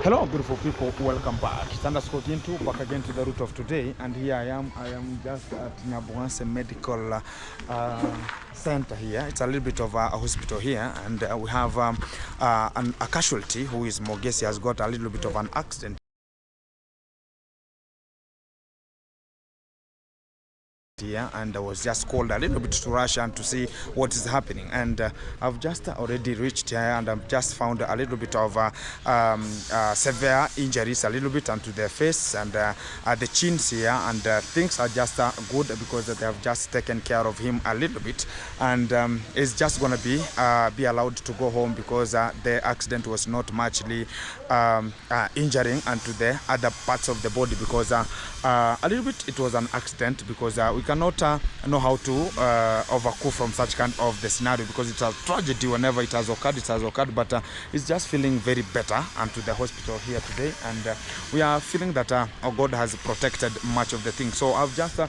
Hello, beautiful people. Welcome back. It's underscore into back again to the root of today, and here I am. I am just at Nyabuanse Medical Center here. It's a little bit of a hospital here, and we have a casualty who is Mogesi has got a little bit of an accident here, and I was just called a little bit to rush and to see what is happening, and I've just already reached here, and I've just found a little bit of severe injuries, a little bit onto their face and the chins here, and things are just good because they have just taken care of him a little bit, and is just going to be allowed to go home because the accident was not muchly injuring onto the other parts of the body, because a little bit it was an accident, because we cannot know how to overcome from such kind of the scenario, because it's a tragedy. Whenever it has occurred, but it's just feeling very better and to the hospital here today, and we are feeling that our God has protected much of the things. So I've just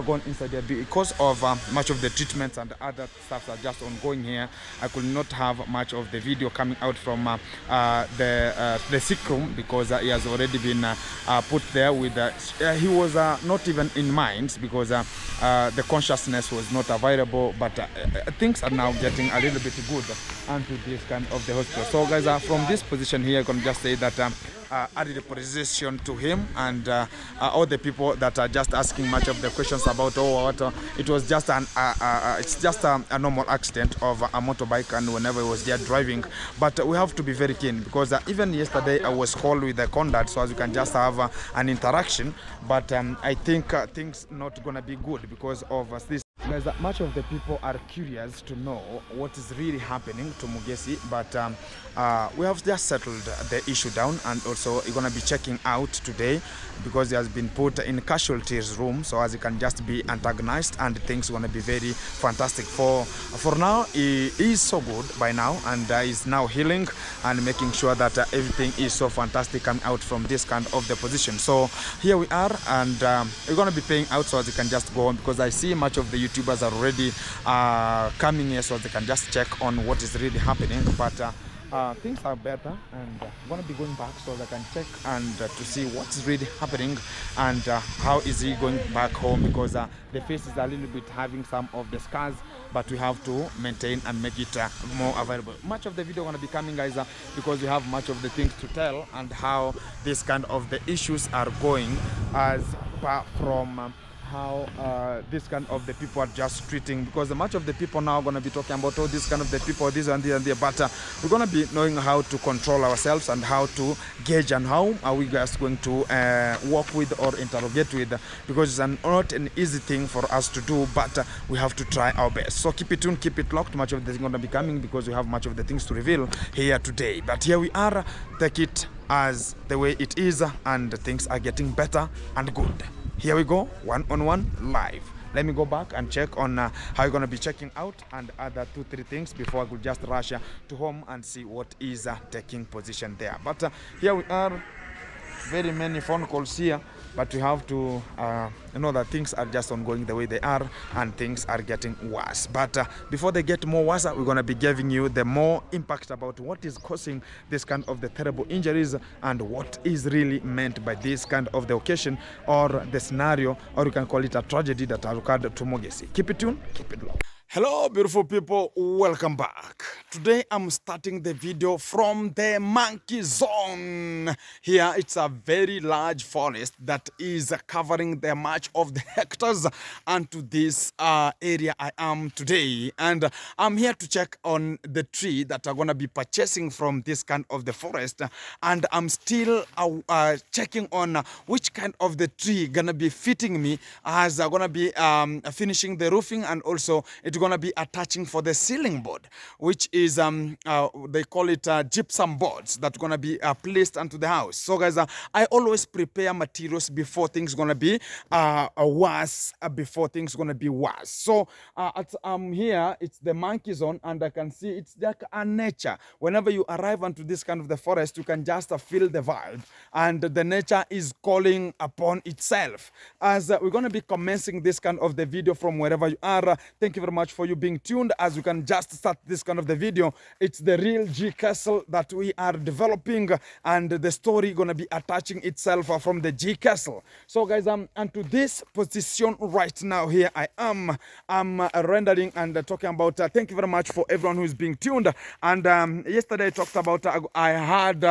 gone inside there because of much of the treatments and other stuff are just ongoing here. I could not have much of the video coming out from the sick room, because he has already been put there with he was not even in mind, because the consciousness was not available, but things are now getting a little bit good onto this kind of the hospital. So guys, from this position here, I can just say that added position to him, and all the people that are just asking much of the questions about what it was just it's just a normal accident of a motorbike, and whenever he was there driving, but we have to be very keen, because even yesterday I was called with the conduct, so as you can just have an interaction, but I think things not gonna be good because of this. Guys, much of the people are curious to know what is really happening to Mogesi, but we have just settled the issue down, and also you're gonna be checking out today because he has been put in casualties room, so as he can just be antagonized, and things are gonna be very fantastic. For now, he is so good by now, and is now healing and making sure that everything is so fantastic coming out from this kind of the position. So here we are, and we're gonna be paying out, so as you can just go on, because I see much of the YouTubers are already coming here, so they can just check on what is really happening, but things are better, and I'm gonna be going back so they can check and to see what's really happening, and how is he going back home, because the face is a little bit having some of the scars, but we have to maintain and make it more available. Much of the video gonna be coming, guys, because we have much of the things to tell, and how this kind of the issues are going, as from how this kind of the people are just treating, because much of the people now are going to be talking about all this kind of the people, this and this and that, but we're going to be knowing how to control ourselves and how to gauge, and how are we guys going to work with or interrogate with, because it's not an easy thing for us to do, but we have to try our best. So keep it tuned, keep it locked. Much of the things going to be coming, because we have much of the things to reveal here today, but here we are. Take it as the way it is, and things are getting better and good. Here we go, one-on-one live. Let me go back and check on how you're going to be checking out, and other 2-3 things before I could just rush to home and see what is taking position there. But here we are, very many phone calls here, but we have to know that things are just ongoing the way they are, and things are getting worse. But before they get more worse, we're going to be giving you the more impact about what is causing this kind of the terrible injuries, and what is really meant by this kind of the occasion or the scenario, or you can call it a tragedy that has occurred to Mogesi. Keep it tuned, keep it low. Hello, beautiful people, welcome back. Today I'm starting the video from the monkey zone. Here it's a very large forest that is covering the much of the hectares, and to this area I am today, and I'm here to check on the tree that I'm gonna be purchasing from this kind of the forest, and I'm still checking on which kind of the tree gonna be fitting me, as I'm gonna be finishing the roofing, and also it's gonna be attaching for the ceiling board, which is they call it gypsum boards that gonna be placed onto the house. So guys, I always prepare materials before things gonna be worse, before things gonna be worse. So here it's the monkey zone, and I can see it's like a nature. Whenever you arrive onto this kind of the forest, you can just feel the vibe, and the nature is calling upon itself. As we're gonna be commencing this kind of the video from wherever you are, thank you very much much for you being tuned. As you can just start this kind of the video, it's the real G Castle that we are developing, and the story gonna be attaching itself from the G Castle. So guys, and to this position right now here I am, I'm rendering and talking about, thank you very much for everyone who is being tuned. And yesterday I talked about, I had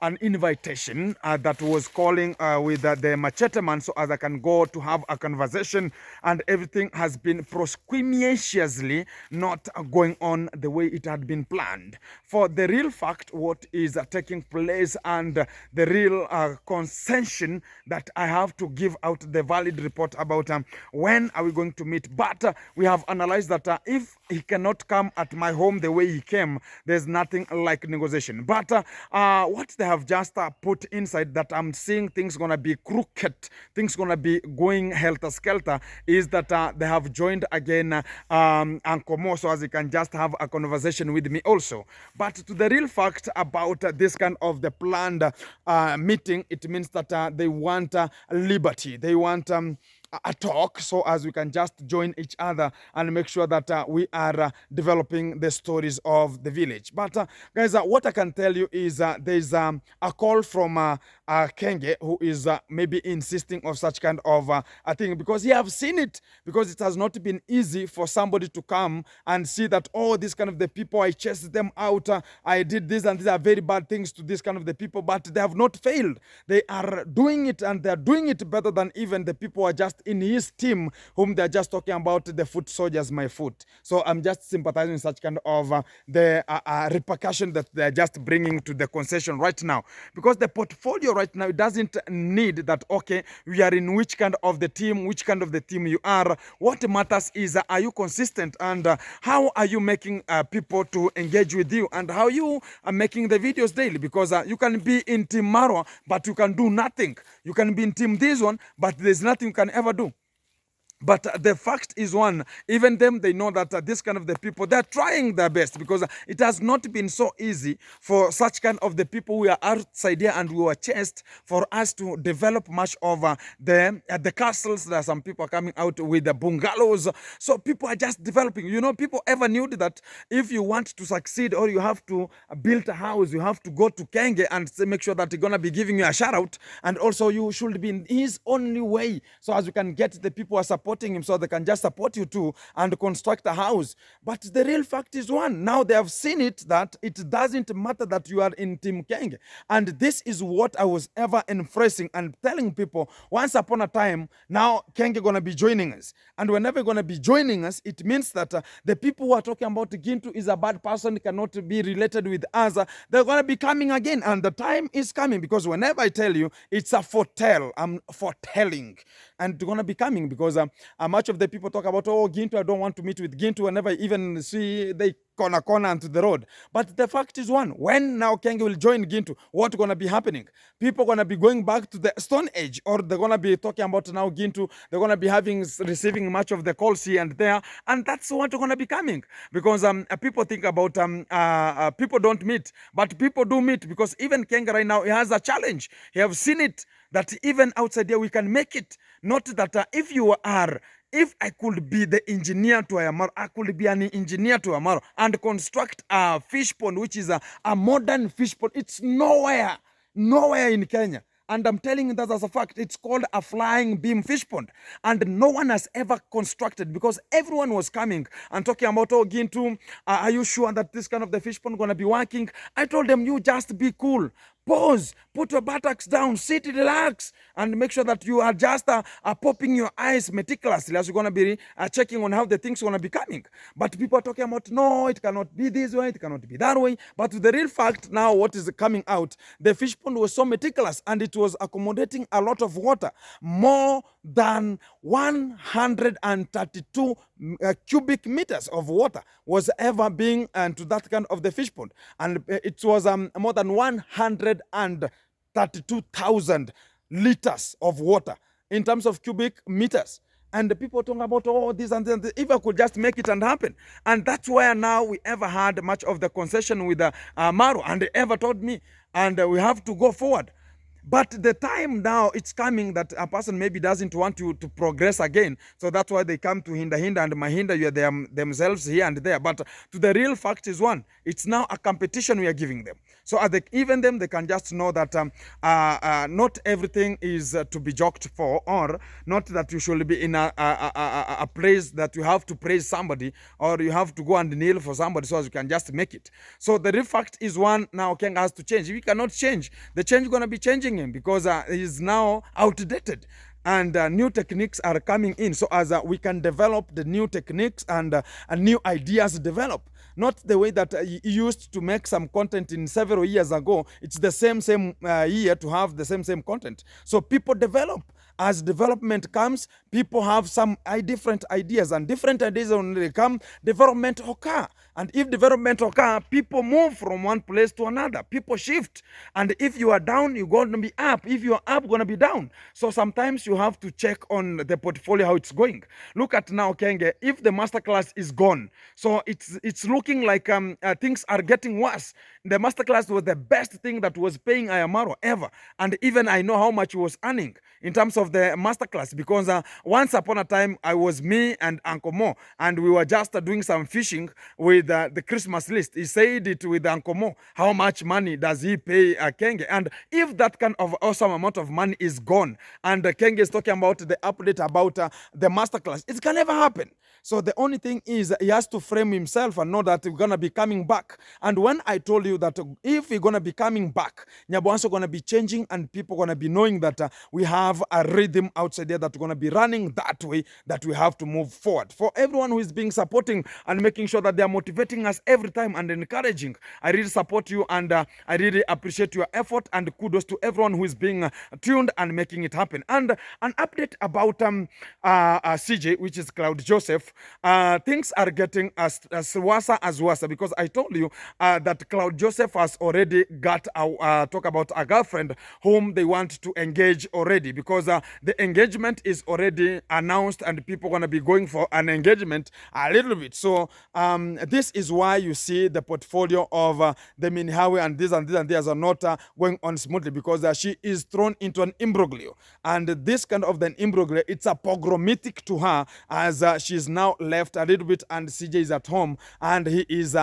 an invitation that was calling with the Machete man, so as I can go to have a conversation, and everything has been prosqueamiously not going on the way it had been planned. For the real fact, what is taking place, and the real concession that I have to give out the valid report about when are we going to meet. But we have analyzed that if he cannot come at my home the way he came, there's nothing like negotiation. But what they have just put inside, that I'm seeing things gonna be crooked, things gonna be going helter-skelter, is that they have joined again Uncle Mo, so as he can just have a conversation with me also. But to the real fact about this kind of the planned meeting, it means that they want liberty, they want a talk, so as we can just join each other and make sure that we are developing the stories of the village. But guys, what I can tell you is there's a call from Kenge, who is maybe insisting of such kind of a thing, because he have seen it, because it has not been easy for somebody to come and see that, oh, this kind of the people, I chased them out, I did this, and these are very bad things to this kind of the people, but they have not failed. They are doing it, and they are doing it better than even the people who are just in his team, whom they're just talking about the foot soldiers, my foot. So I'm just sympathizing with such kind of the repercussion that they're just bringing to the concession right now, because the portfolio right now, it doesn't need that, okay, we are in which kind of the team, which kind of the team you are. What matters is, are you consistent, and how are you making people to engage with you, and how you are making the videos daily, because you can be in team Marwa, but you can do nothing. You can be in team this one, but there's nothing you can ever do. But the fact is one, even them, they know that this kind of the people, they're trying their best, because it has not been so easy for such kind of the people who are outside here and who are chased, for us to develop much of the castles. There are some people coming out with the bungalows. So people are just developing. You know, people ever knew that if you want to succeed, or you have to build a house, you have to go to Kenge and make sure that they're going to be giving you a shout out. And also you should be in his only way, so as you can get the people who are supporting him, so they can just support you too and construct a house. But the real fact is one, now they have seen it, that it doesn't matter that you are in Team Kenge. And this is what I was ever enforcing and telling people, once upon a time, now Kenge gonna be joining us. And whenever gonna be joining us, it means that the people who are talking about Gintu is a bad person, cannot be related with us, they're gonna be coming again. And the time is coming, because whenever I tell you, it's a foretell, I'm foretelling. And it's gonna be coming, because much of the people talk about, oh, Gintu, I don't want to meet with Gintu, whenever I even see they corner onto the road. But the fact is one, when now Kenge will join Gintu, what's going to be happening? People going to be going back to the Stone Age, or they're going to be talking about now Gintu, they're going to be receiving much of the calls here and there, and that's what's going to be coming. Because people think about, people don't meet, but people do meet, because even Kenge right now, he has a challenge. He have seen it, that even outside here we can make it. Not that if I could be the engineer to Ayamaro, I could be an engineer to Ayamaro and construct a fish pond, which is a modern fish pond. It's nowhere in Kenya. And I'm telling you that as a fact, it's called a flying beam fish pond. And no one has ever constructed, because everyone was coming and talking about, oh, Gintu, are you sure that this kind of the fish pond going to be working? I told them, you just be cool. Pause, put your buttocks down, sit, relax, and make sure that you are just popping your eyes meticulously as you're going to be checking on how the things are going to be coming. But people are talking about, no, it cannot be this way, it cannot be that way. But the real fact now, what is coming out, the fish pond was so meticulous, and it was accommodating a lot of water, more than 132 cubic meters of water was ever being into that kind of the fish pond. And it was more than 132,000 liters of water in terms of cubic meters. And the people talking about, oh, this and that, if I could just make it and happen. And that's where now we ever had much of the concession with Maru, and they ever told me, and we have to go forward. But the time now it's coming that a person maybe doesn't want you to progress again, so that's why they come to hinder and mahinder you themselves here and there. But to the real fact is one, it's now a competition we are giving them. So even them, they can just know that not everything is to be joked for, or not that you should be in a praise that you have to praise somebody, or you have to go and kneel for somebody so as you can just make it. So the real fact is one, now Ken has to change. If he cannot change, the change is going to be changing him, because he is now outdated, and new techniques are coming in. So as we can develop the new techniques and new ideas develop, not the way that you used to make some content in several years ago. It's the same year to have the same content. So people develop. As development comes, people have some different ideas, and different ideas when they come, development occur. And if development occur, people move from one place to another. People shift. And if you are down, you're going to be up. If you are up, you're going to be down. So sometimes you have to check on the portfolio, how it's going. Look at now, Kenge, if the masterclass is gone, so it's looking like things are getting worse. The masterclass was the best thing that was paying Ayamaro ever. And even I know how much he was earning in terms of the masterclass, because once upon a time I was me and Uncle Mo, and we were just doing some fishing with the Christmas list. He said it with Uncle Mo, how much money does he pay Kenge? And if that kind of awesome amount of money is gone, and Kenge is talking about the update about the masterclass, it can never happen. So the only thing is he has to frame himself and know that we're going to be coming back. And when I told you that if we're going to be coming back, Nyaboanso going to be changing, and people going to be knowing that we have a rhythm outside there that's going to be running that way, that we have to move forward. For everyone who is being supporting and making sure that they are motivating us every time and encouraging, I really support you, and I really appreciate your effort, and kudos to everyone who is being tuned and making it happen. And an update about CJ, which is Cloud Joseph. Things are getting as worse, because I told you that Cloud Joseph has already got talk about a girlfriend whom they want to engage already, because the engagement is already announced, and people are going to be going for an engagement a little bit. So this is why you see the portfolio of the Minihawe and this and this are not going on smoothly, because she is thrown into an imbroglio, and this kind of an imbroglio, it's a pogromitic to her, as she's now left a little bit, and CJ is at home, and he is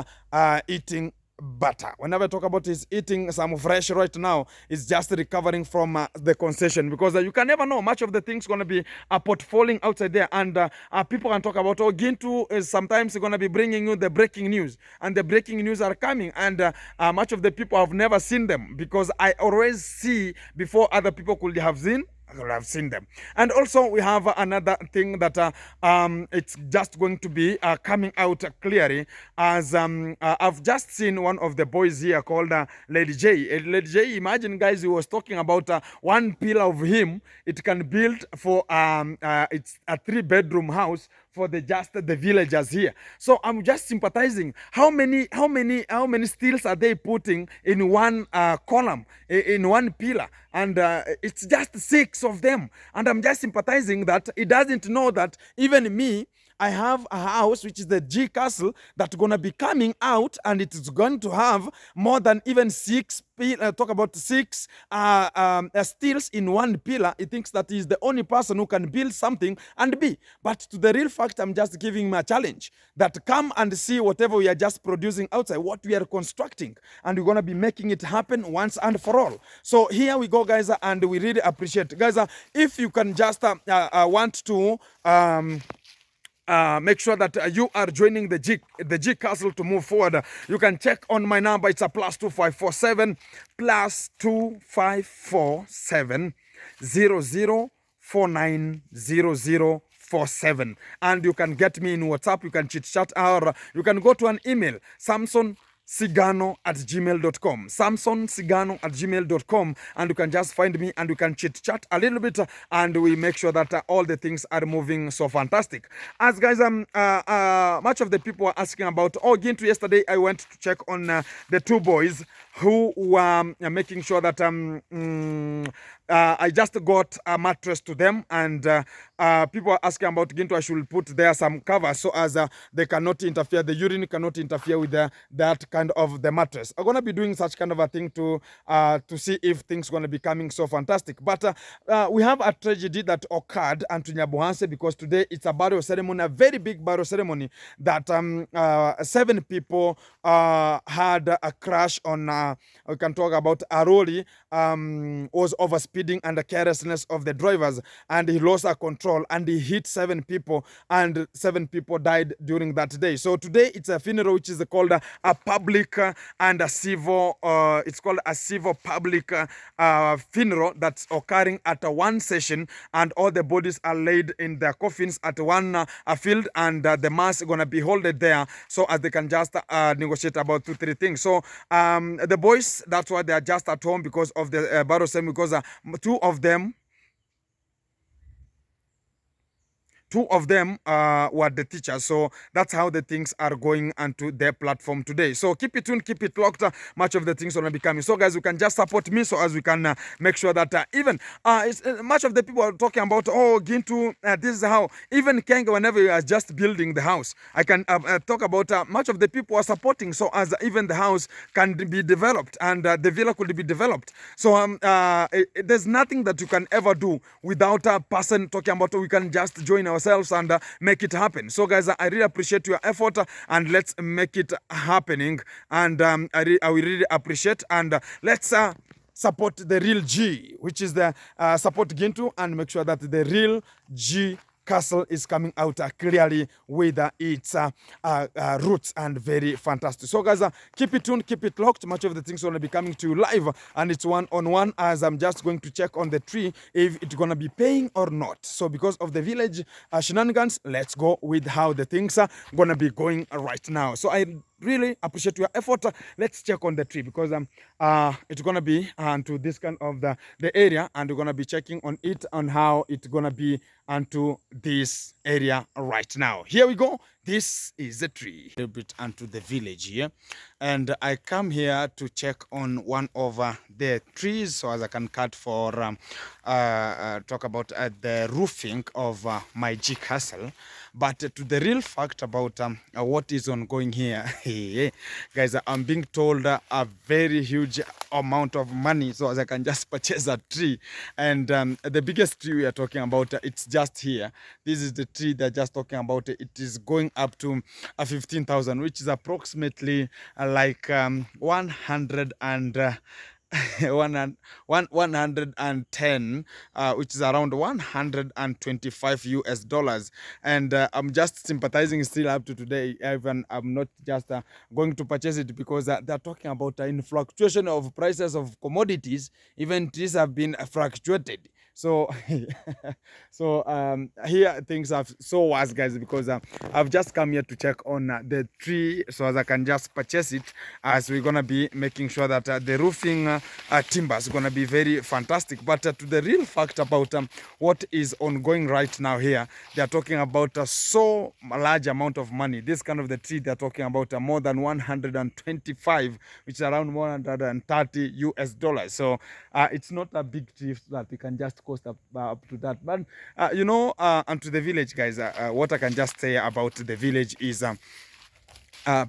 eating butter. Whenever I talk about his eating some fresh right now, it's just recovering from the concession, because you can never know, much of the things going to be portfolioing outside there, and people can talk about, Gintu is sometimes going to be bringing you the breaking news, and the breaking news are coming, and much of the people have never seen them, because I always see before other people could have seen them. And also we have another thing that it's just going to be coming out clearly, as I've just seen one of the boys here called Lady J. Lady J, imagine guys, he was talking about one pillar of him, it can build for it's a 3-bedroom house for the villagers here. So I'm just sympathizing. How many steels are they putting in one column, in one pillar? And it's just 6 of them. And I'm just sympathizing that he doesn't know that even me, I have a house which is the G Castle that's going to be coming out, and it is going to have more than even 6 talk about 6 steels in one pillar. He thinks that he's the only person who can build something and be. But to the real fact, I'm just giving him a challenge that come and see whatever we are just producing outside, what we are constructing, and we're going to be making it happen once and for all. So here we go, guys, and we really appreciate, guys, if you can just want to make sure that you are joining the G Castle to move forward. You can check on my number. It's a +2547 +2547 00490047, and you can get me in WhatsApp. You can chit chat, or you can go to an email, samsonsigano@gmail.com, samsonsigano@gmail.com, and you can just find me, and you can chit chat a little bit, and we make sure that all the things are moving so fantastic. As guys, much of the people are asking about, Gintu, yesterday I went to check on the 2 boys who were making sure that I just got a mattress to them, and people are asking about Gintu. I should put there some cover so as they cannot interfere, the urine cannot interfere with that kind of the mattress. I'm gonna be doing such kind of a thing to see if things gonna be coming so fantastic. But we have a tragedy that occurred and to Nyabuhanse, because today it's a burial ceremony, a very big burial ceremony that 7 people had a crash on. We can talk about Aroli was overspeeding and the carelessness of the drivers, and he lost control and he hit 7 people, and 7 people died during that day. So today it's a funeral which is called a public and a civil. It's called a civil public funeral that's occurring at one session, and all the bodies are laid in their coffins at one field, and the mass is gonna be held there, so as they can just negotiate about 2-3 things. So the boys, that's why they are just at home because of the burial ceremony, because 2 of them were the teachers. So that's how the things are going onto their platform today. So keep it tuned, keep it locked. Much of the things are going to be coming. So guys, you can just support me so as we can make sure that even much of the people are talking about, oh, Gintu, this is how, even Kenge, whenever you are just building the house, I can talk about much of the people are supporting, so as even the house can be developed and the villa could be developed. So there's nothing that you can ever do without a person talking about, oh, we can just join ourselves and make it happen. So guys, I really appreciate your effort, and let's make it happening. And I will really appreciate, and let's support the real G, which is the support Gintu, and make sure that the real G castle is coming out clearly with its roots, and very fantastic. So guys, keep it tuned, keep it locked. Much of the things are going to be coming to you live, and it's one-on-one, as I'm just going to check on the tree if it's going to be paying or not. So because of the village shenanigans, let's go with how the things are going to be going right now. So I really appreciate your effort. Let's check on the tree, because it's gonna be onto this kind of the area, and we're gonna be checking on it, on how it's gonna be onto this area right now. Here we go. This is the tree. A little bit onto the village here, and I come here to check on one of the trees, so as I can cut for talk about the roofing of my G castle. But to the real fact about what is ongoing here, guys, I'm being told a very huge amount of money, so as I can just purchase a tree. And the biggest tree we are talking about, it's just here. This is the tree they're just talking about. It is going up to 15,000, which is approximately like 100 and 110, which is around 125 US dollars. And I'm just sympathizing still up to today. Even I'm not just going to purchase it, because they're talking about in fluctuation of prices of commodities. Even trees have been fluctuated. So here things are so worse, guys, because I've just come here to check on the tree, so as I can just purchase it, as we're gonna be making sure that the roofing timber is gonna be very fantastic. But to the real fact about what is ongoing right now here, they're talking about so large amount of money. This kind of the tree, they're talking about more than 125, which is around 130 US dollars. So it's not a big tree that we can just cost up to that. But you know, and to the village, guys, what I can just say about the village is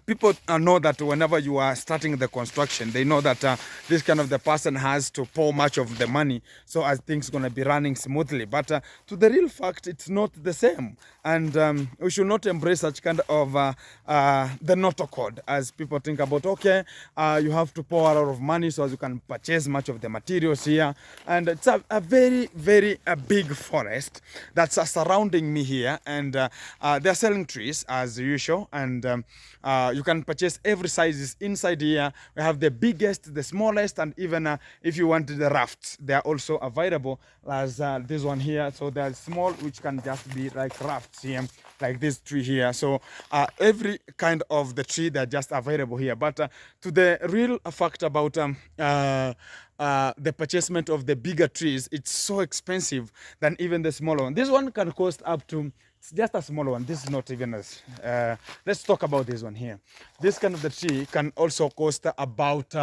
people know that whenever you are starting the construction, they know that this kind of the person has to pour much of the money, so as things going to be running smoothly. But to the real fact, it's not the same. And we should not embrace such kind of the Noto code, as people think about, okay, you have to pour a lot of money so as you can purchase much of the materials here. And it's a very, very big forest that's surrounding me here. And they're selling trees as usual. And you can purchase every sizes inside here. We have the biggest, the smallest, and even if you want the rafts, they are also available, as this one here. So they're small, which can just be like rafts here, like this tree here. So every kind of the tree, they're just available here. But to the real fact about the purchasement of the bigger trees, it's so expensive than even the smaller one. This one can cost up to, it's just a small one. This is not even as, let's talk about this one here. This kind of the tree can also cost about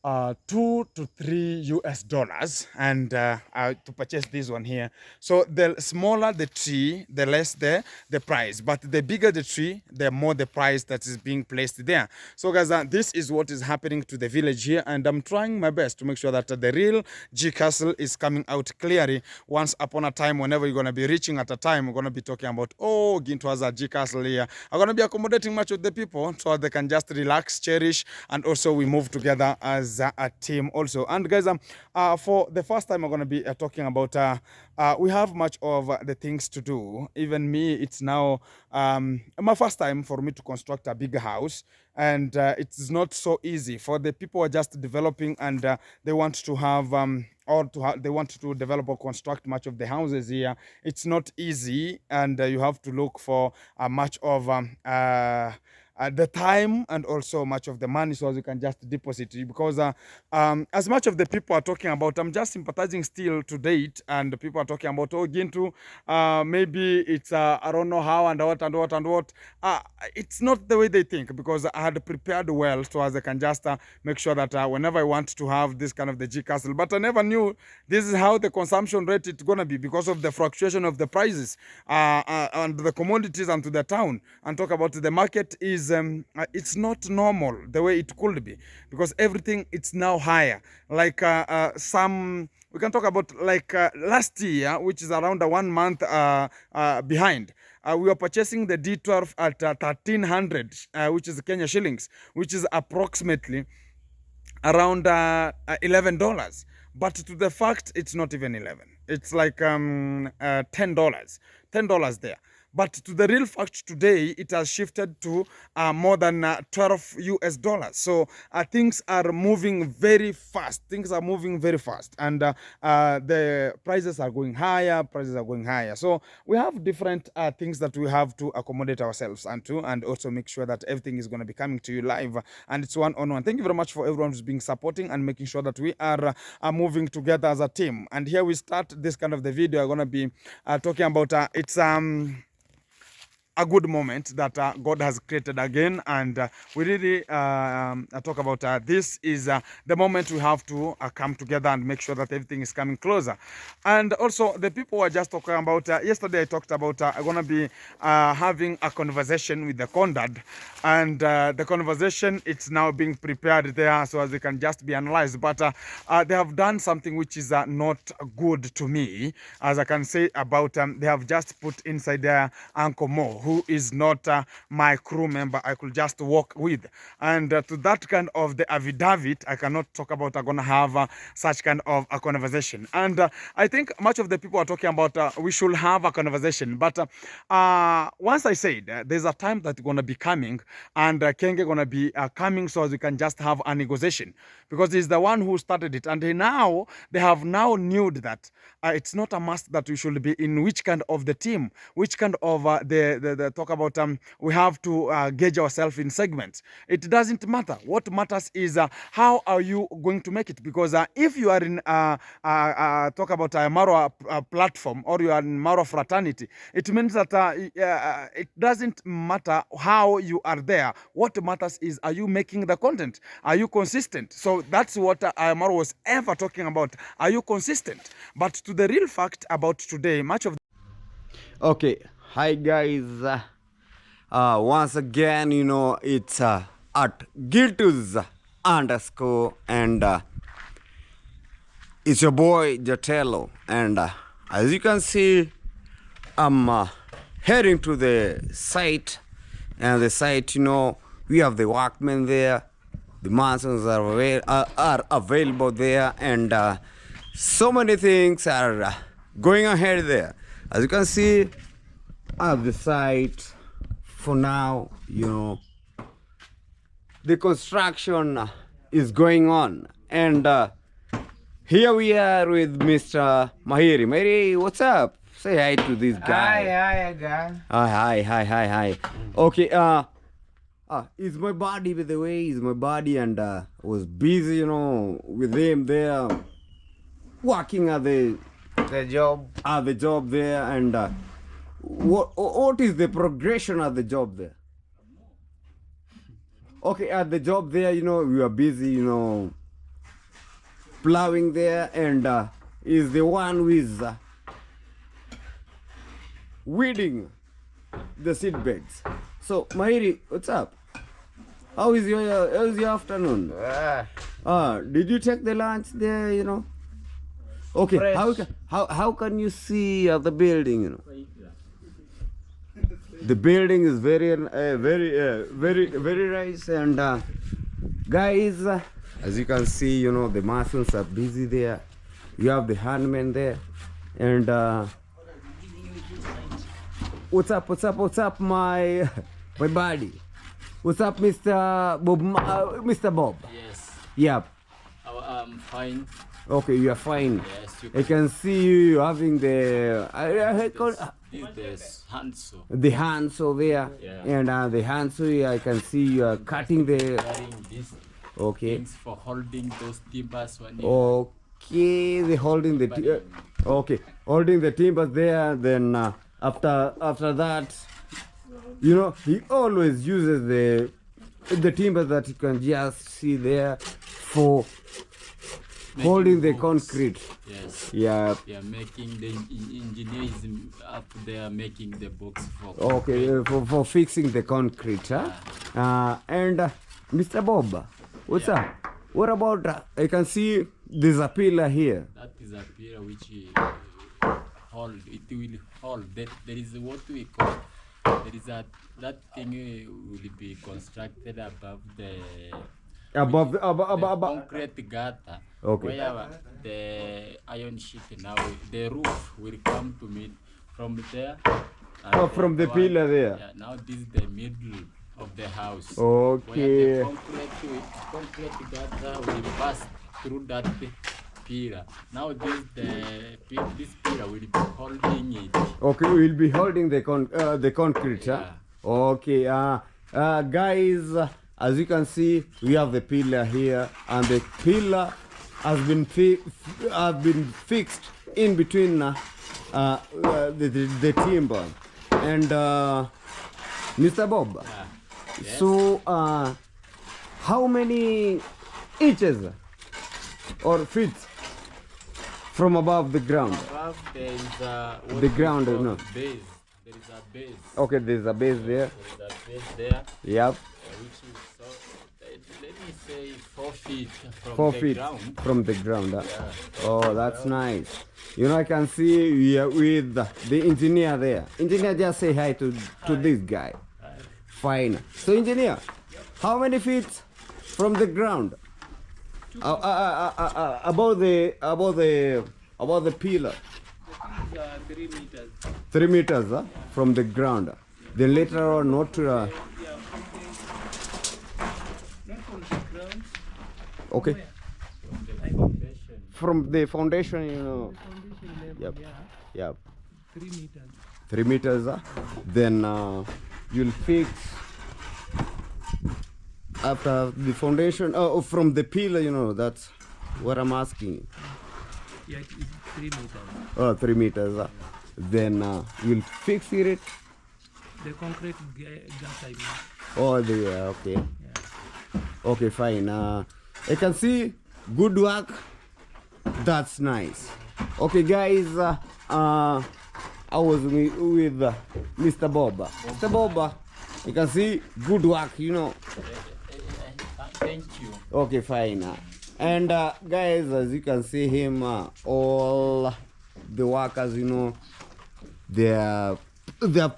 $2 to $3 and to purchase this one here. So the smaller the tree, the less the price, but the bigger the tree, the more the price that is being placed there. So guys, this is what is happening to the village here, and I'm trying my best to make sure that the real G Castle is coming out clearly. Once upon a time, whenever you're going to be reaching at a time, we're going to be talking about, oh, Ginto has a G Castle here. I'm going to be accommodating much of the people so they can just relax, cherish, and also we move together as a team also. And guys, for the first time, I'm going to be talking about we have much of the things to do. Even me, it's now my first time for me to construct a big house, and it's not so easy for the people who are just developing, and they want to have they want to develop or construct much of the houses here. It's not easy, and you have to look for much of the time and also much of the money so as you can just deposit it, because as much of the people are talking about, I'm just sympathizing still to date, and the people are talking about, oh, Gintu, maybe it's I don't know how and what and what and what. It's not the way they think, because I had prepared well so as I can just make sure that whenever I want to have this kind of the G Castle, but I never knew this is how the consumption rate is gonna be because of the fluctuation of the prices and the commodities and to the town. And talk about the market is it's not normal the way it could be, because everything it's now higher. Like some we can talk about like last year, which is around 1 month behind. We were purchasing the D12 at 1300, which is Kenya shillings, which is approximately around $11. But to the fact, it's not even 11. It's like $10 there. But to the real fact, today it has shifted to more than $12. So things are moving very fast. Things are moving very fast, and the prices are going higher. Prices are going higher. So we have different things that we have to accommodate ourselves onto, and also make sure that everything is going to be coming to you live, and it's one on one. Thank you very much for everyone who's being supporting and making sure that we are moving together as a team. And here we start this kind of the video. I'm going to be talking about it's a good moment that God has created again, and we really talk about this is the moment we have to come together and make sure that everything is coming closer. And also the people were just talking about yesterday I talked about I'm gonna be having a conversation with the Condad, and the conversation it's now being prepared there so as they can just be analyzed, but they have done something which is not good to me, as I can say about they have just put inside their Uncle Mo, who is not my crew member I could just work with. And to that kind of the affidavit, I cannot talk about I'm gonna have such kind of a conversation. And I think much of the people are talking about we should have a conversation. But once I said there's a time that's gonna be coming, and Kenge gonna be coming so as we can just have a negotiation, because he's the one who started it. And now they have now knew that it's not a must that we should be in which kind of the team, which kind of the talk about we have to gauge ourselves in segments. It doesn't matter. What matters is how are you going to make it, because if you are in talk about a Maro platform, or you are in Maro fraternity, it means that it doesn't matter how you are there. What matters is, are you making the content? Are you consistent? So that's what Maro was ever talking about. Are you consistent? But to the real fact about today, much of okay, hi guys, once again, you know, it's at Giltus underscore, and it's your boy Jatello, and as you can see, I'm heading to the site, and the site, you know, we have the workmen there, the mansions are available there, and so many things are going ahead there. As you can see, at the site for now, you know, the construction is going on, and here we are with Mr. Mahiri. Mahiri, what's up? Say hi to this guy. Hi, guy. Hi. Okay, it's my buddy, by the way. It's my buddy, and I was busy, you know, with him there, working at the job there, and what is the progression at the job there? Okay, at the job there, you know, we are busy, you know, plowing there, and is the one who is weeding the seed beds. So Mahiri, what's up? How's your afternoon? Did you take the lunch there? You know. Okay. How can you see the building? You know. The building is very nice, and guys, as you can see, you know, the masons are busy there. You have the handmen there, and what's up, my buddy? What's up, Mr. Bob? Mr. Bob? Yes. Yep. I'm fine. Okay, you are fine. Yes. I can see you having the This handsaw. the handsaw there, Yeah. and the handsaw. I can see you are cutting the. Carrying these Okay. things for holding those timbers when you Okay, they holding the okay, holding the timbers there. Then after that, you know, he always uses the timbers that you can just see there for holding the box. concrete. Yes. Yeah. They are making the engineers up there making the box for Okay, for fixing the concrete, huh? And Mr. Bob, what's up? What about? I can see there's a pillar here. That is a pillar which hold. It will hold. There is what we call. There is that thing will be constructed above the concrete gutter. Okay. Where the iron sheet now, the roof will come to meet from there. From the pillar there. Yeah, now this is the middle of the house. Okay. Where the concrete gutter will pass through that pillar. Now this pillar will be holding it. Okay, we'll be holding the concrete, huh? Yeah. Okay, guys, as you can see, we have the pillar here, and the pillar has been fixed in between the timber. And Mr. Bob, Yes. so how many inches or feet from above the ground? Above there is what The we ground, call no. base. There is a base. Okay, there's a base there. There is a base there, Yep, which is let me say 4 feet from 4 the feet ground. from the ground. Huh? Yeah. Oh, that's nice. You know, I can see we are with the engineer there. Engineer, just say hi to this guy. Fine. So, engineer, how many feet from the ground? Above the pillar. 3 meters. 3 meters from the ground. Then later on, not to. Not from the ground. Okay. From the foundation. From the foundation, you know. Yep. Yep. 3 meters. 3 meters. Then you'll fix after the foundation. From the pillar, you know. That's what I'm asking. Yeah, it's 3 meters. 3 meters. Then you'll fix it. The concrete gas, I mean. Oh, okay. Okay, fine. I can see good work. That's nice. Okay, guys. I was with Mr. Bob. Mr. Bob, you can see good work. You know. Thank you. Okay, fine. And guys, as you can see him, all the workers, you know, they have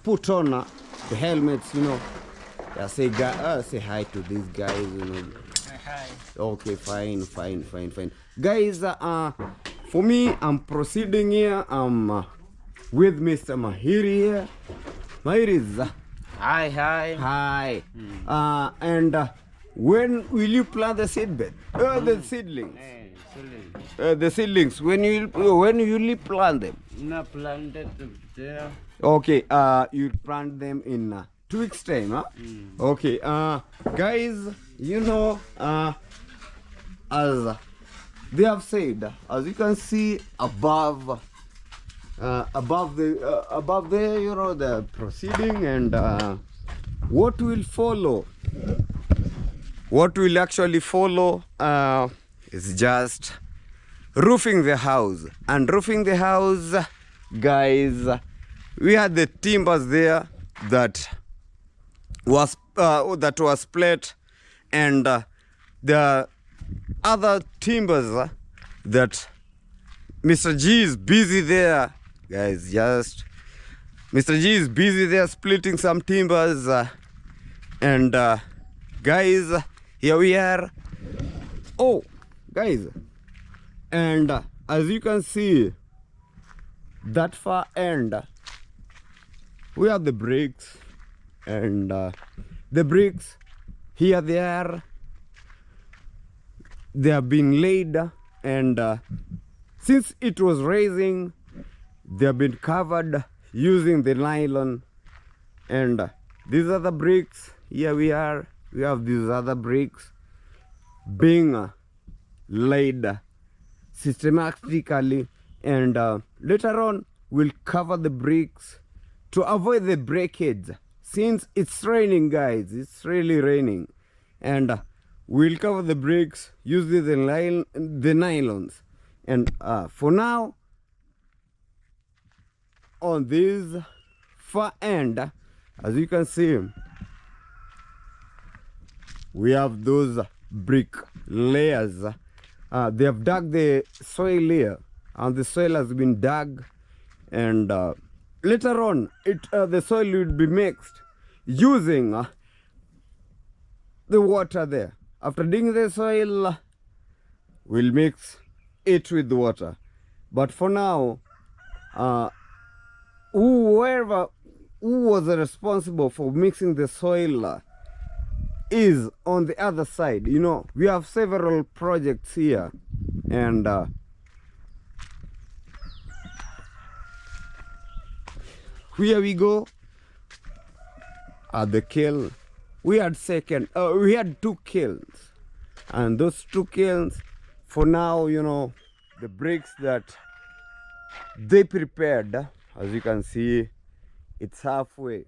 put on the helmets, you know. Say hi to these guys, you know. Hi. Okay, fine. Guys, for me, I'm proceeding here. I'm with Mr. Mahiri here. Mahiri, Hi. hi. And when will you plant the seedbed? The seedlings. The seedlings. When will you plant them? Not planted there. Okay. You plant them in 2 weeks time, huh? Okay. Guys, you know, as they have said, as you can see above there, you know, the proceeding and what will follow. What will actually follow is just roofing the house. And roofing the house, guys, we had the timbers there that was split, and the other timbers that Mr. G is busy there, guys. Just Mr. G is busy there splitting some timbers, and guys, here we are. Oh, guys, and as you can see, that far end, we have the bricks, and the bricks here they have been laid, and since it was raining, they have been covered using the nylon. And these are the bricks. Here we have these other bricks being laid systematically, and later on we'll cover the bricks to avoid the breakage, since it's raining, guys. It's really raining, and we'll cover the bricks using the nylons. And for now, on this far end, as you can see, we have those brick layers. They have dug the soil layer, and the soil has been dug, and later on the soil will be mixed using the water there. After digging the soil, we'll mix it with the water. But for now, whoever who was responsible for mixing the soil is on the other side. You know, we have several projects here, and here we go at the kiln. We had two kilns, and those two kilns, for now, you know, the bricks that they prepared, as you can see, it's halfway.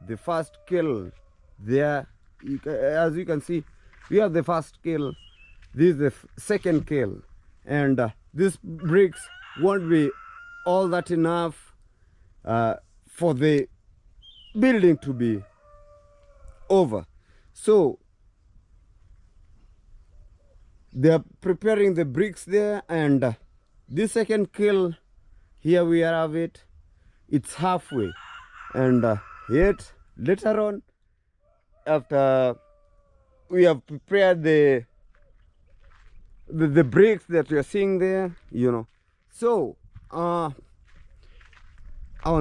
The first kiln there, as you can see, we have the first kiln. This is the second kiln, and these bricks won't be all that enough for the building to be over. So they are preparing the bricks there, and this second kiln, here we have it, it's halfway. And yet later on, after we have prepared the bricks that you're seeing there, you know, so on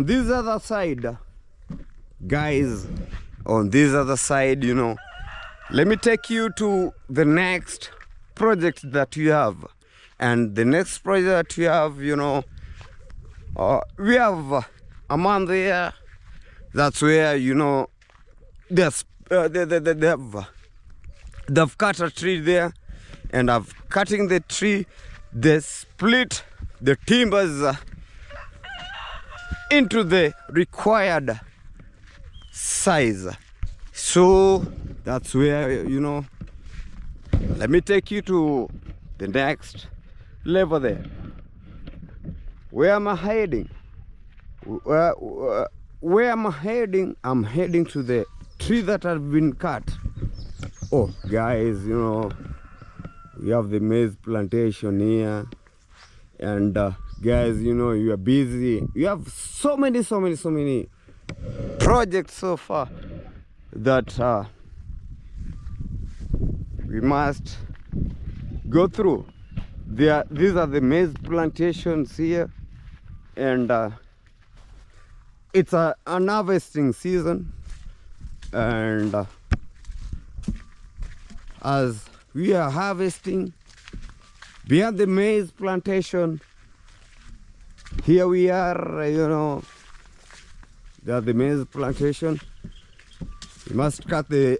this other side, guys, on this other side, you know, let me take you to the next project that we have. And the next project that we have, you know, we have a man there. That's where, you know, they've cut a tree there, and of cutting the tree, they split the timbers into the required size. So that's where, you know, let me take you to the next level there. Where am I heading? Where am I heading? I'm heading to the tree that has been cut. Oh, guys, you know, we have the maize plantation here, and guys, you know, you are busy. You have so many projects so far that we must go through. These are the maize plantations here, and it's an harvesting season, and as we are harvesting behind the maize plantation, here we are, you know, there's the maize plantation. We must cut the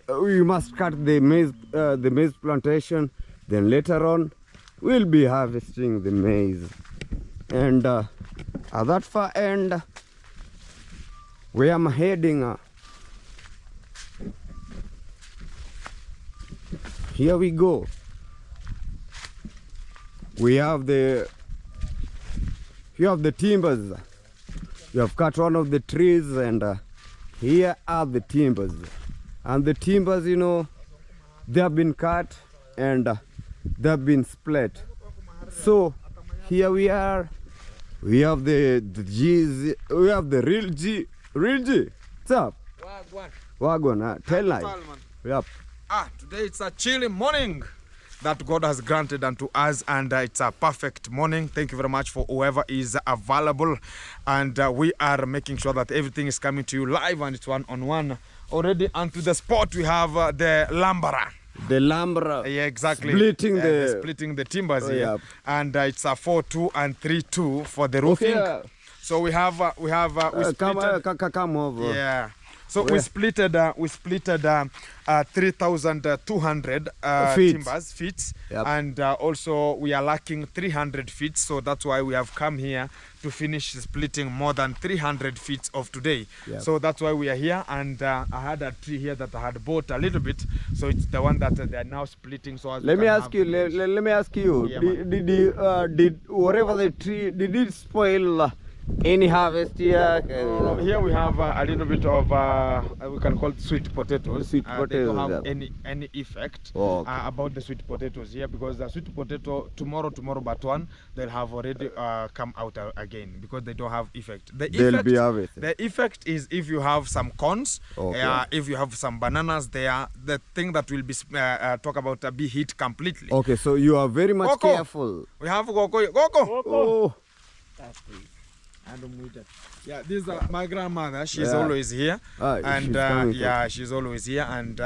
maize plantation. Then later on, we'll be harvesting the maize. And at that far end, where I'm heading, here we go. we have the timbers. We have cut one of the trees, and here are the timbers. And the timbers, you know, they have been cut and they have been split. So here we are. We have the G's. We have the real G. Real G. What's up? Wagwan. Tell life. Yep. Today it's a chilly morning that God has granted unto us, and it's a perfect morning. Thank you very much for whoever is available, and we are making sure that everything is coming to you live, and it's one-on-one already. And to the spot we have the lumberer. The lumberer. Yeah, exactly. Splitting splitting the timbers here, yeah. And it's a 4-2 and 3-2 for the roofing. Okay. So we have we come over. Yeah. So we splitted 3,200 timbers feet, yep. And also we are lacking 300 feet. So that's why we have come here to finish splitting more than 300 feet of today. Yep. So that's why we are here. And I had a tree here that I had bought a little bit. So it's the one that they are now splitting. So let me ask you. Let me ask you. Yeah, did whatever the tree did it spoil? Any harvest here? Here we have a little bit of we can call it sweet potatoes. Sweet They potatoes, don't have yeah. any effect Okay. about the sweet potatoes here, because the sweet potato tomorrow but one they'll have already come out again, because they don't have effect. They'll be harvested. The effect is if you have some corns, Okay. if you have some bananas there, the thing that will be talk about be hit completely. Okay, so you are very much Coco. careful. We have Coco. Oh. Yeah, this is my grandmother. She's Yeah. always here, and she's coming yeah, she's always here, and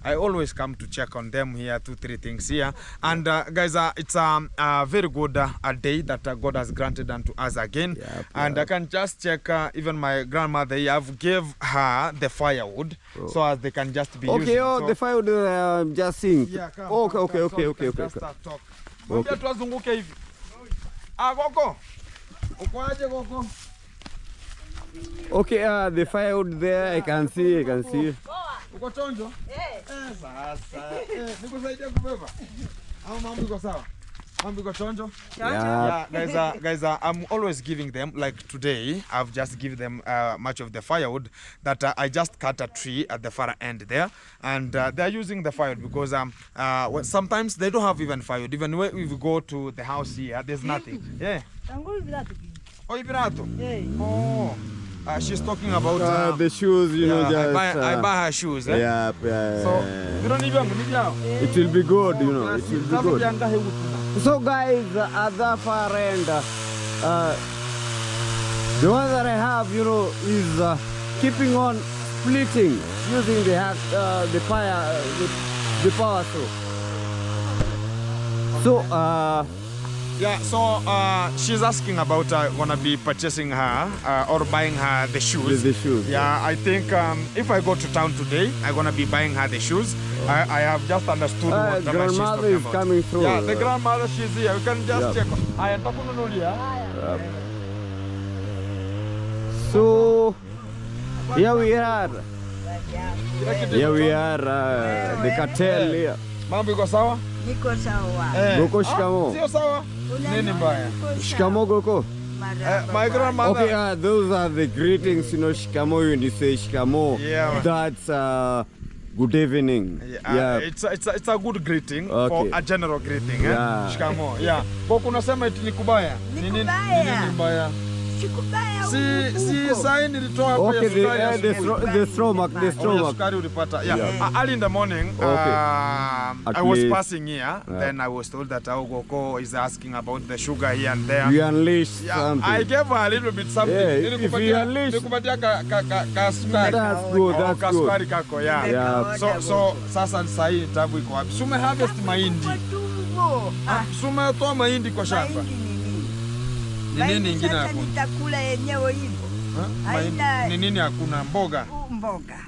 I always come to check on them here. 2-3 things here, and guys, it's a very good a day that God has granted unto us again. Yep, And I can just check even my grandmother. I've gave her the firewood so as they can just be Okay, using. So, the firewood just sink. yeah, come, Okay, come, okay, come, okay, so okay, we can okay. just talk. Mwambie tuwazunguke hivi. Koko. Ukoaje Koko? Okay, the firewood there, I can see. Uko chonjo? Sasa. Nikusaidia kubeba. Au mambo iko sawa? Mambo iko chonjo? Yeah. Yeah, guys, I'm always giving them, like today, I've just given them much of the firewood that I just cut a tree at the far end there, and they're using the firewood because sometimes they don't have even firewood. Even when we go to the house here, there's nothing. Yeah. Oh, Ibirato? Oh. She's talking about the shoes, you know, just I buy her shoes. Eh? yeah. So you don't need them. It will be good, you know. It will be good. So guys, at the far end, the one that I have, you know, is keeping on splitting using the power saw. So Yeah, so she's asking about gonna be purchasing her or buying her the shoes. The shoes. Yeah, I think if I go to town today, I'm gonna be buying her the shoes. I have just understood what she's grandmother talking is about. coming through. Yeah, the grandmother, she's here. You can just check. I So here we are. The cartel here. Mambo iko sawa? Niko sawa. Goko shikamo. Sio sawa? Nini mbaya? Shikamo Goko. My grandmother. Okay, those are the greetings, you know, shikamo, when you say shikamo. Yeah. That's good evening. Yeah. It's a good greeting for a general greeting. Yeah. Shikamo. Yeah. Kwa kunasema eti ni kubaya. Nini mbaya? Sikubaya. Si sai nilitoa hapo Okay, the stomach. Sukari ulipata. Yeah. Early in the morning, I was passing here. Then I was told that Goko is asking about the sugar here and there. You unleashed something. I gave her a little bit something. Yeah, if you unleash, nilikupatia ka sukari. That's good. That's Ka good. sukari kako, yeah. Yeah. So sasa sahi tabu iko wapi? Sume harvest mahindi. Sume toa mahindi kwa shamba. Nini nyingine hakuna? Nitakula yenyewe hivyo. Ni nini hakuna? Mboga.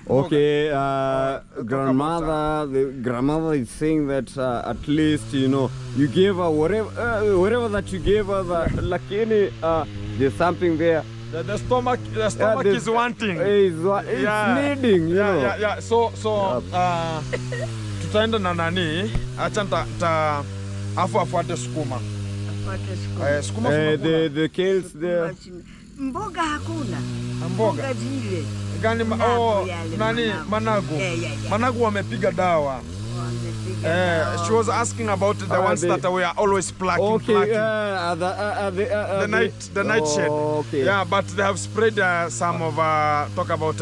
Okay, the grandmother is saying that at least, you know, you gave her whatever that you gave her, lakini there's something there. The stomach is wanting. It's needing, you know. Yeah. So tutaenda na nani? Acha afuate sukuma. Pata sukuma. Sukuma kuna. The kales there. Mboga hakuna. Mboga zile. gani? Managu yale, Nani managu? Yeah. Managu wamepiga dawa. She was asking about the ones that we are always plucking. Okay, the nightshade. Okay. Yeah, but they have sprayed some of talk about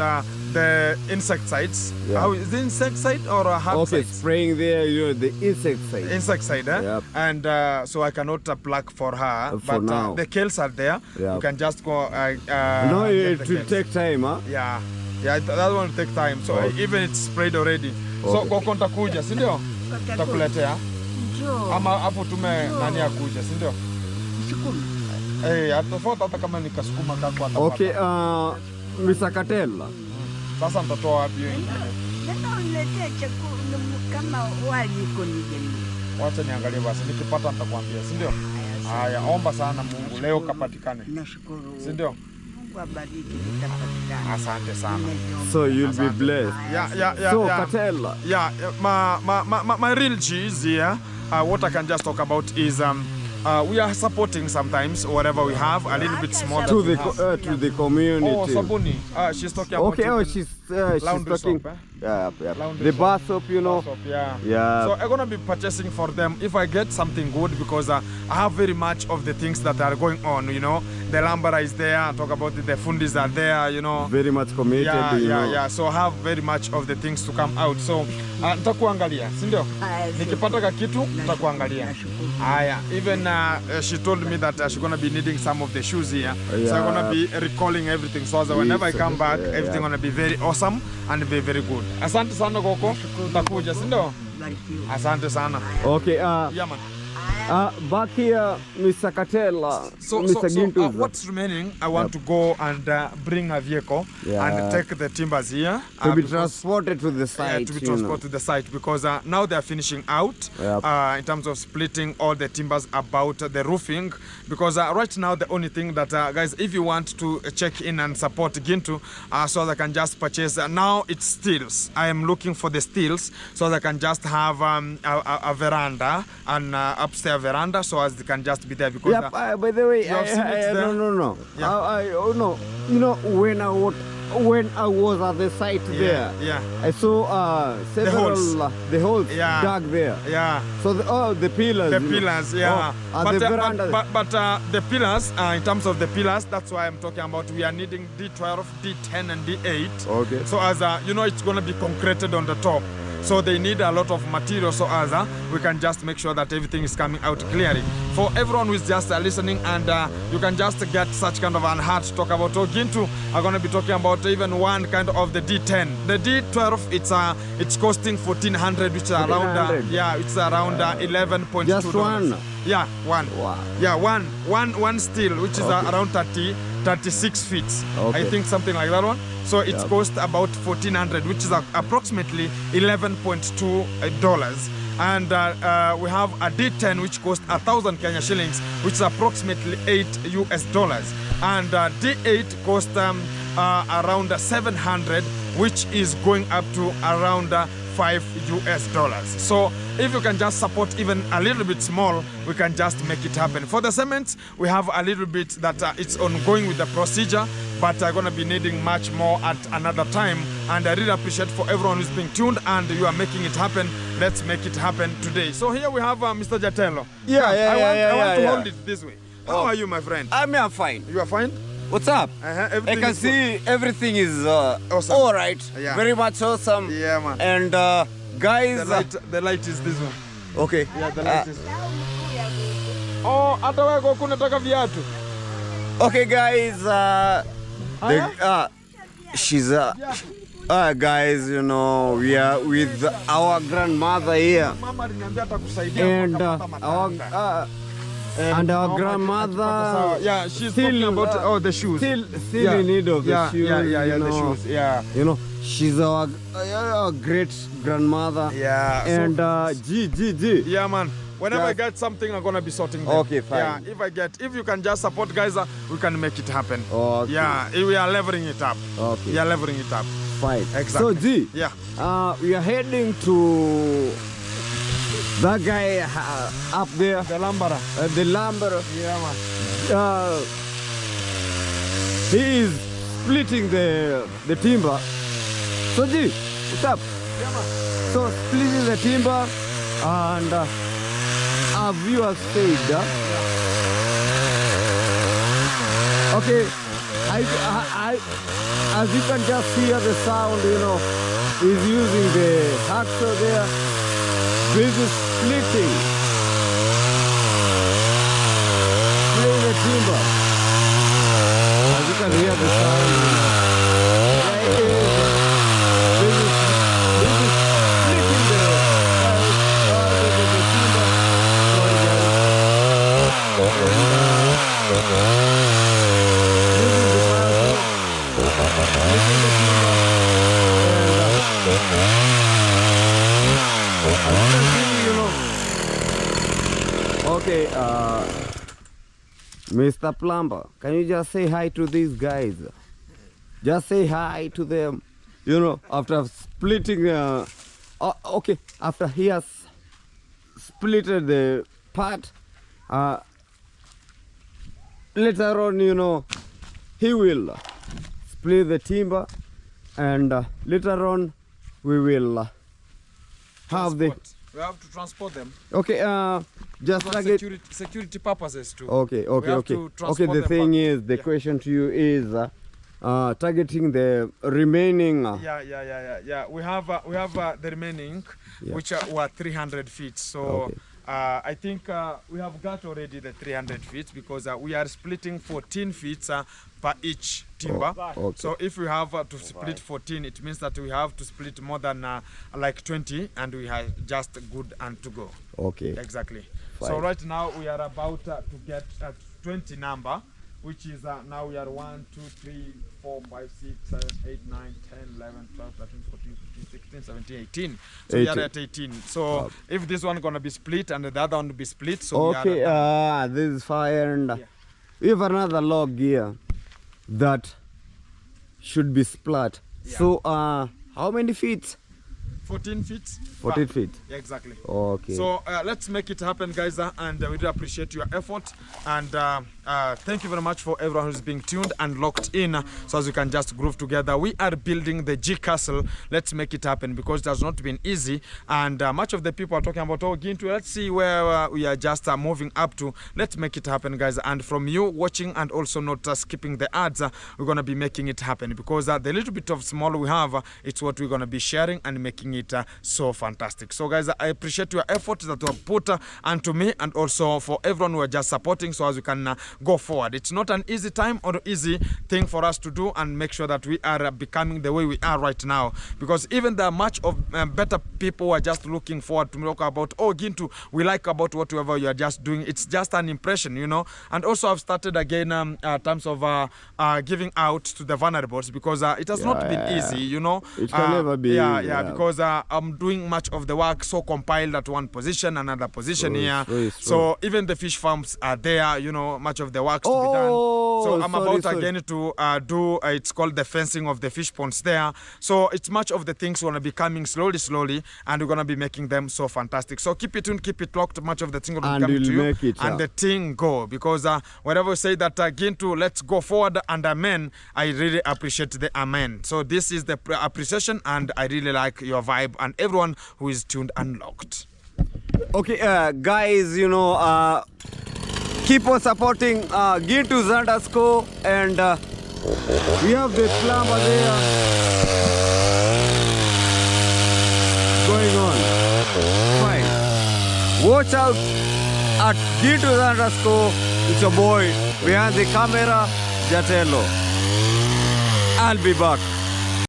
the insecticides. Yeah. How is the insecticide or a herbicide? Okay, spraying there, the insecticide. Insecticide, eh? Yep. And so I cannot pluck for her, For but now. the kales are there. Yep. You can just go. No, get it the will kales. take time, huh? Yeah, that one will take time. So even it's sprayed already. So Okay. koko nitakuja, si ndio? Nitakuletea. Njoo. Ama hapo tume nani akuja, si ndio? Sukuma. Atafuata hata kama nikasukuma kako atapata. Okay, Mr. Katela. Sasa nitatoa wapi hiyo ingine? Nenda uniletee chakula kama wali iko nijeni. Wacha niangalie basi, nikipata nitakwambia, si ndio? Haya, omba sana Mungu leo kapatikane. Nashukuru. Si ndio? Mungu abariki nitapatikana. Asante sana. So you'll be blessed. Yeah. So Katela. Yeah, my real G is here. What I can just talk about is we are supporting sometimes whatever we have a little bit smaller To to the community. Oh, sabuni. She's talking about Okay, she's laundry talking. soap, eh? Yeah. Laundry The soap. bar soap, you know. Soap, yeah. Yeah. So I'm gonna be purchasing for them if I get something good, because I have very much of the things that are going on. You know, the Lambara is there. Talk about the fundis are there. You know. Very much committed. Yeah. So I have very much of the things to come out. So nitakuangalia, si ndio? Nikipata ka kitu nitakuangalia. Haya, even she told me that she's gonna be needing some of the shoes here. So I'm gonna be recalling everything. So whenever I come back, everything gonna be very awesome and be very good. Asante sana Koko. Nitakuja, si ndio? Asante sana. Okay, Yeah, man. back here, Mr. Katela, So Mr. Gintus. what's remaining, I want to go and bring a vehicle and take the timbers here. To be because- transported to the site. to be you know. transported to the site, because now they are finishing out in terms of splitting all the timbers about the roofing, because right now the only thing that guys, if you want to check in and support Gintu, so they can just purchase now it's steels. I am looking for the steels so they can just have a veranda and upstairs veranda, so as they can just be there, because Yep, by the way, you have seen it there? no. Yeah. No. You know, when I was at the site there, I saw several the holes dug there. Yeah. So the pillars. The you know. pillars, yeah. At the veranda. But the pillars, in terms of the pillars, that's why I'm talking about. We are needing D12, D10, and D8. Okay. So as you know, it's going to be concreted on the top. So they need a lot of material, so as we can just make sure that everything is coming out clearly. For everyone who is just listening, and you can just get such kind of an heart to talk about. Gintu are going to be talking about even one kind of the D10. The D12, it's costing $1,400, which is around it's around 11.2. Just one. Yeah, one. Wow. Yeah, one steel, which is around 36 feet. Okay. I think something like that one. So it's cost about $1,400, which is approximately $11.2. And we have a D10 which costs 1,000 Kenya shillings, which is approximately $8. And D8 costs around 700, which is going up to around $5. So if you can just support even a little bit small, we can just make it happen. For the cement, we have a little bit that it's ongoing with the procedure, but I'm going to be needing much more at another time. And I really appreciate for everyone who's being tuned and you are making it happen. Let's make it happen today. So here we have Mr. Jatello. I want to hold it this way. How are you, my friend? I'm fine. You are fine? What's up? I can see everything is awesome. all right. Yeah. Very much awesome. Yeah, man. And guys, The light is this one. okay. Yeah, the light is. Oh, hata wewe kwa unataka viatu. Okay, guys. She's guys, you know, we are with our grandmother here, Mama aliniambia atakusaidia and kupata our grandmother. Yeah, she's still, talking about the shoes. Still in need of the shoes. Yeah, you the know. shoes. Yeah. You know, she's our great grandmother. Yeah. And G. Yeah, man. Whenever Yeah. I get something, I'm gonna be sorting them. Okay, fine. Yeah, if you can just support, guys, we can make it happen. Okay. Yeah, we are leveling it up. Okay. We are leveling it up. Fine. Exactly. So G. Yeah. We are heading to That guy up there, The lumberer. the lumber, Yeah, man. he is splitting the timber. So G, what's up? Yeah, man. So splitting the timber, and our viewers said, okay, I, as you can just hear the sound, you know, he's using the hacksaw there. This is splitting the timber. As you can hear the sound, you know. This is splitting the timber. Sorry, guys. Okay, Mr. Plumber, can you just say hi to these guys? Just say hi to them. You know, after splitting, okay, after he has splitted the part, later on, you know, he will split the timber, and later on, we will have the. We have to transport them. Okay, just For like it. security purposes too. Okay, We have okay. to Okay, transport the them thing back. is, the question to you is targeting the remaining. Yeah. We have the remaining, Yeah. which were 300 feet. So Okay. I think we have got already the 300 feet because we are splitting 14 feet per each timber. okay. So if we have to split 14, it means that we have to split more than like 20, and we are just good and to go. Okay. Exactly. Fine. So right now we are about to get 20 number, which is now we are 1, 2, 3, 4, 5, 6, 7, 8, 9, 10, 11, 12, 13, 14, 15, 16, 17, 18. So we are 18. at 18. So if this one gonna be split and the other one will be split, so Okay, we are this is fire, and we have another log here that should be split. Yeah. So, how many feet? 14 feet. 14 back. feet. Yeah, exactly. Okay. So let's make it happen, guys, and we really appreciate your effort, and thank you very much for everyone who's being tuned and locked in, so as we can just groove together. We are building the G Castle. Let's make it happen, because it has not been easy, and much of the people are talking about, oh, Gintu, let's see where we are just moving up to. Let's make it happen, guys, and from you watching and also not skipping the ads, we're going to be making it happen, because the little bit of small we have, it's what we're going to be sharing and making it so fantastic. So guys, I appreciate your effort that you have put and to me, and also for everyone who are just supporting, so as we can go forward. It's not an easy time or easy thing for us to do and make sure that we are becoming the way we are right now, because even the much of better people who are just looking forward to talk about, oh, Gintu, we like about whatever you are just doing. It's just an impression, you know. And also I've started again terms of giving out to the vulnerables, because it has not been easy, you know. It can never be. Because I'm doing much of the work so compiled at one position, another position here. True. So even the fish farms are there, you know, much of the work to be done. So I'm about again to do, it's called the fencing of the fish ponds there. So it's much of the things going to be coming slowly, and we're going to be making them so fantastic. So keep it tuned, keep it locked. Much of the thing will be coming to you, make it, and the thing go, because wherever we say that Gintu, let's go forward and amen, I really appreciate the amen. So this is the appreciation, and I really like your vibe and everyone who is tuned and locked. Okay, guys, you know, keep on supporting Gintu's underscore, and we have the plumber there going on. Fine. Watch out at Gintu's underscore. It's your boy behind the camera, Jatello. I'll be back.